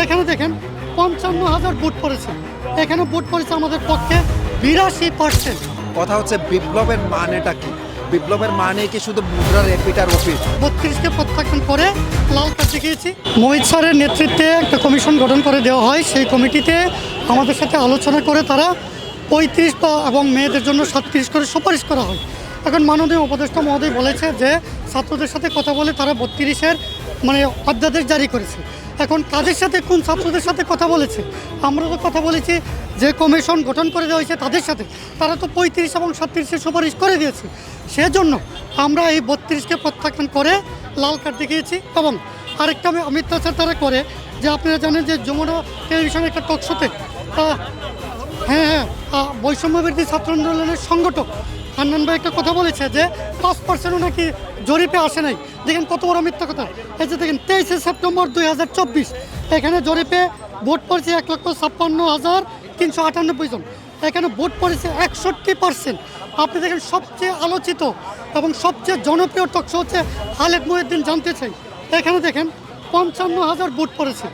এখানে দেখেন ৫৫,০০০ ভোট পড়েছে। এখানে ভোট পড়েছে আমাদের পক্ষে ৮২%। কথা হচ্ছে বিপ্লবের মানেটা কি? বিপ্লবের মানে কি শুধু মুদ্রার এপিট আর ওপিট? ৩২কে প্রত্যাখ্যান করে লাল কার্ড দেখিয়েছি। মোহিত স্যারের নেতৃত্বে একটা কমিশন গঠন করে দেওয়া হয়। সেই কমিটিতে আমাদের সাথে আলোচনা করে তারা ৩৫ এবং মেয়েদের জন্য ৩৭ করে সুপারিশ করা হয়। এখন মাননীয় উপদেষ্টা মহোদয় বলেছে যে ছাত্রদের সাথে কথা বলে তারা ৩২-এর অধ্যাদেশ জারি করেছে। এখন কাদের সাথে, কোন ছাত্রদের সাথে কথা বলেছে? আমরা তো কথা বলেছি যে কমিশন গঠন করে দেওয়া হয়েছে তাদের সাথে। তারা তো ৩৫ এবং ৩৭-এর সুপারিশ করে দিয়েছে। সেজন্য আমরা এই ৩২কে প্রত্যাখ্যান করে লাল কার্ড দেখিয়েছি। এবং আরেকটা মিথ্যাচার তারা করে যে আপনারা জানেন যে যমুনা টেলিভিশনের একটা টকশোতে বৈষম্যবিরোধী ছাত্র আন্দোলনের সংগঠক হান্নান ভাই একটা কথা বলেছে যে ৫%ও নাকি জরিপে আসে নাই। দেখেন কত বড় মিথ্যা কথা। এই যে দেখেন ২৩শে সেপ্টেম্বর ২০২৪ এখানে জরিপে ভোট পড়েছে ১,৫৬,৩৯৮ জন। এখানে ভোট পড়েছে ৬১%। আপনি দেখেন সবচেয়ে আলোচিত এবং সবচেয়ে জনপ্রিয় টকশো হচ্ছে খালেদ মহিউদ্দিন জানতে চাই। এখানে দেখেন ৫৫,০০০ ভোট পড়েছে।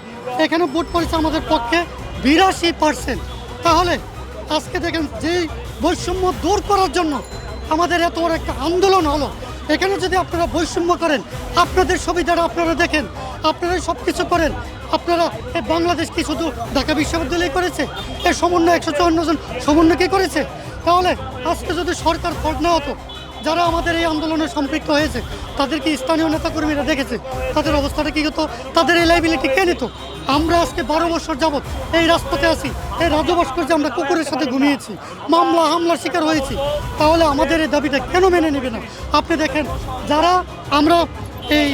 এখানে ভোট পড়েছে আমাদের পক্ষে ৮২%। তাহলে আজকে দেখেন যেই বৈষম্য দূর করার জন্য আমাদের এত বড় একটা আন্দোলন হলো, এখানে যদি আপনারা বৈষম্য করেন, আপনাদের সুবিধাটা আপনারা দেখেন, আপনারাই সব কিছু করেন। আপনারা এই বাংলাদেশ কি শুধু ঢাকা বিশ্ববিদ্যালয় করেছে? এর সমন্বয় ১৫৪ জন সমন্বয়কে করেছে। তাহলে আজকে যদি সরকার ফল না হতো, যারা আমাদের এই আন্দোলনে সম্পৃক্ত হয়েছে তাদেরকে স্থানীয় নেতাকর্মীরা দেখেছে, তাদের অবস্থাটা কী হতো, তাদের এই লাইবিলিটি কে নিত? আমরা আজকে ১২ বছর যাবৎ এই রাজপথে আছি, এই রাজ্য ভাস্কর্যে আমরা কুকুরের সাথে ঘুমিয়েছি, মামলা হামলার শিকার হয়েছি। তাহলে আমাদের এই দাবিটা কেন মেনে নেবে না? আপনি দেখেন যারা আমরা এই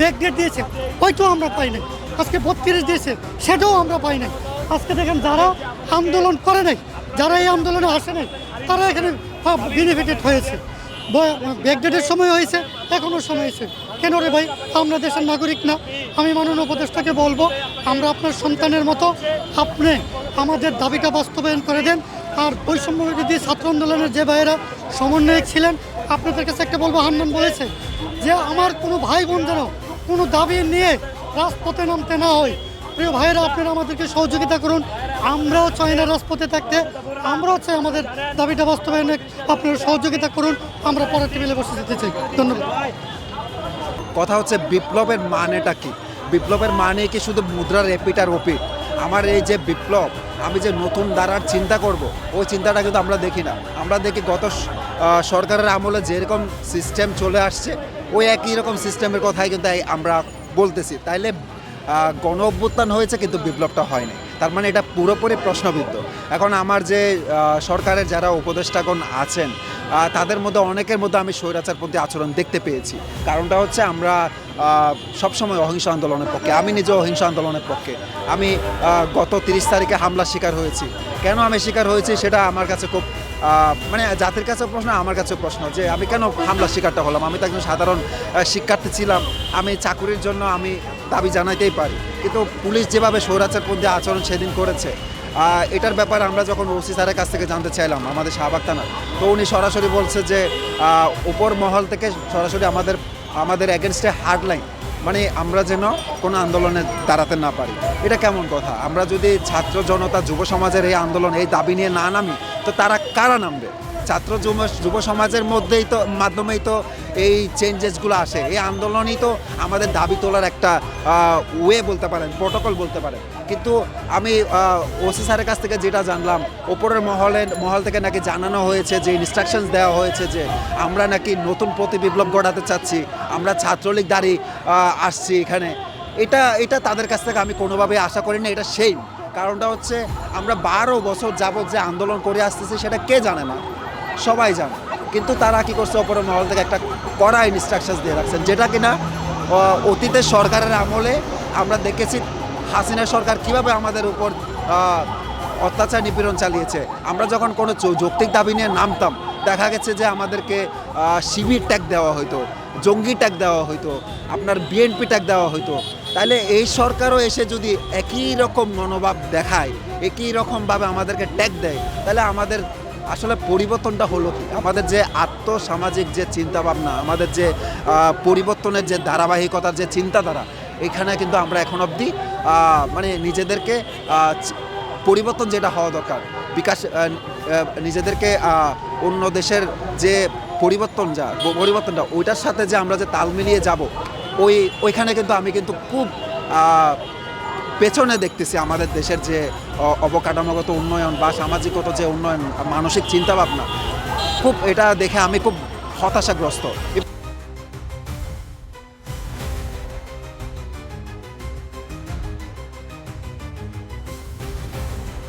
ব্যাকডেট দিয়েছে ওইটাও আমরা পাই নাই, আজকে ৩২ দিয়েছে সেটাও আমরা পাই নাই। আজকে দেখেন যারা আন্দোলন করে নাই, যারা এই আন্দোলনে আসে নাই, তারা এখানে বেনিফিটেড হয়েছে। ব্যাকডেটের সময় হয়েছে, এখনও সময় হয়েছে। কেন রে ভাই, আমরা দেশের নাগরিক না? আমি মাননীয় উপদেষ্টাকে বলবো, আমরা আপনার সন্তানের মতো, আপনি আমাদের দাবিটা বাস্তবায়ন করে দেন। আর বৈষম্য বিরোধী ছাত্র আন্দোলনের যে ভাইয়েরা সমন্বয়ক ছিলেন, আপনাদের কাছে একটা বলবো, হান্নান বলেছে যে আমার কোনো ভাই বোন যেন কোনো দাবি নিয়ে রাজপথে নামতে না হয়। প্রিয় ভাইয়েরা, আপনারা আমাদেরকে সহযোগিতা করুন। আমরাও চাই না রাজপথে থাকতে, আমরাও চাই আমাদের দাবিটা বাস্তবায়নে আপনারা সহযোগিতা করুন। আমরা পরের টেবিলে বসে যেতে চাই। ধন্যবাদ। কথা হচ্ছে বিপ্লবের মানেটা কি? বিপ্লবের মানে কি শুধু মুদ্রার এপিট আর ওপিট? আমার এই যে বিপ্লব, আমি যে নতুন ধারার চিন্তা করব, ওই চিন্তাটা কিন্তু আমরা দেখি না। আমরা দেখি গত সরকারের আমলে যেরকম সিস্টেম চলে আসছে, ওই একই রকম সিস্টেমের কথাই কিন্তু আমরা বলতেছি। তাইলে গণ অভ্যুত্থান হয়েছে কিন্তু বিপ্লবটা হয়নি, তার মানে এটা পুরোপুরি প্রশ্নবিদ্ধ। এখন আমার যে সরকারের যারা উপদেষ্টাগণ আছেন, তাদের মধ্যে অনেকের মধ্যে আমি স্বৈরাচারপন্থী আচরণ দেখতে পেয়েছি। কারণটা হচ্ছে আমরা সবসময় অহিংস আন্দোলনের পক্ষে, আমি নিজেও অহিংস আন্দোলনের পক্ষে। আমি গত ৩০ তারিখে হামলার শিকার হয়েছি। কেন আমি শিকার হয়েছি সেটা আমার কাছে খুব জাতির কাছে প্রশ্ন, আমার কাছে প্রশ্ন যে আমি কেন হামলার শিকারটা হলাম। আমি তো একজন সাধারণ শিক্ষার্থী ছিলাম, আমি চাকুরির জন্য আমি দাবি জানাইতেই পারি। কিন্তু পুলিশ যেভাবে স্বৈরাচারপন্থী আচরণ সেদিন করেছে, এটার ব্যাপারে আমরা যখন ওসি স্যারের কাছ থেকে জানতে চাইলাম, আমাদের শাহবাগ থানা, তো উনি সরাসরি বলছে যে উপর মহল থেকে সরাসরি আমাদের এগেনস্টে হার্ডলাইন, মানে আমরা যেন কোনো আন্দোলনে দাঁড়াতে না পারি। এটা কেমন কথা? আমরা যদি ছাত্র জনতা যুব সমাজের এই আন্দোলন, এই দাবি নিয়ে না নামি, তো তারা কারা নামবে? ছাত্র যুব সমাজের মধ্যেই তো, মাধ্যমেই তো এই চেঞ্জেসগুলো আসে। এই আন্দোলনই তো আমাদের দাবি তোলার একটা ওয়ে বলতে পারেন, প্রোটোকল বলতে পারেন। কিন্তু আমি ওসি স্যারের কাছ থেকে যেটা জানলাম, ওপরের মহল থেকে নাকি জানানো হয়েছে, যে ইনস্ট্রাকশনস দেওয়া হয়েছে যে আমরা নাকি নতুন প্রতিবিপ্লব গড়াতে চাচ্ছি, আমরা ছাত্রলীগ দাঁড়িয়ে আসছি এখানে। এটা তাদের কাছ থেকে আমি কোনোভাবে আশা করি না। এটা সেই কারণটা হচ্ছে আমরা ১২ বছর যাবৎ যে আন্দোলন করে আসতেছি সেটা কে জানে না? সবাই জানে। কিন্তু তারা কি করছে, ওপরের মহল থেকে একটা কড়া ইনস্ট্রাকশনস দিয়ে রাখছেন, যেটা কিনা অতীতের সরকারের আমলে আমরা দেখেছি হাসিনা সরকার কিভাবে আমাদের উপর অত্যাচার নিপীড়ন চালিয়েছে। আমরা যখন কোনো যৌক্তিক দাবি নিয়ে নামতাম, দেখা গেছে যে আমাদেরকে শিবির ট্যাগ দেওয়া হইতো, জঙ্গি ট্যাগ দেওয়া হইতো, আপনার বিএনপি ট্যাগ দেওয়া হইতো। তাহলে এই সরকারও এসে যদি একই রকম মনোভাব দেখায়, একই রকমভাবে আমাদেরকে ট্যাগ দেয়, তাহলে আমাদের আসলে পরিবর্তনটা হলো কি? আমাদের যে আর্থসামাজিক যে চিন্তাভাবনা, আমাদের যে পরিবর্তনের যে ধারাবাহিকতার যে চিন্তাধারা, এখানে কিন্তু আমরা এখন অবধি মানে নিজেদেরকে পরিবর্তন যেটা হওয়া দরকার, বিকাশ, নিজেদেরকে অন্য দেশের যে পরিবর্তনটা ওইটার সাথে যে আমরা যে তাল মিলিয়ে যাব, ওইখানে কিন্তু আমি কিন্তু খুব পেছনে দেখতেছি আমাদের দেশের যে অবকাঠামোগত উন্নয়ন বা সামাজিকগত যে উন্নয়ন, মানসিক চিন্তাভাবনা, খুব এটা দেখে আমি খুব হতাশাগ্রস্ত।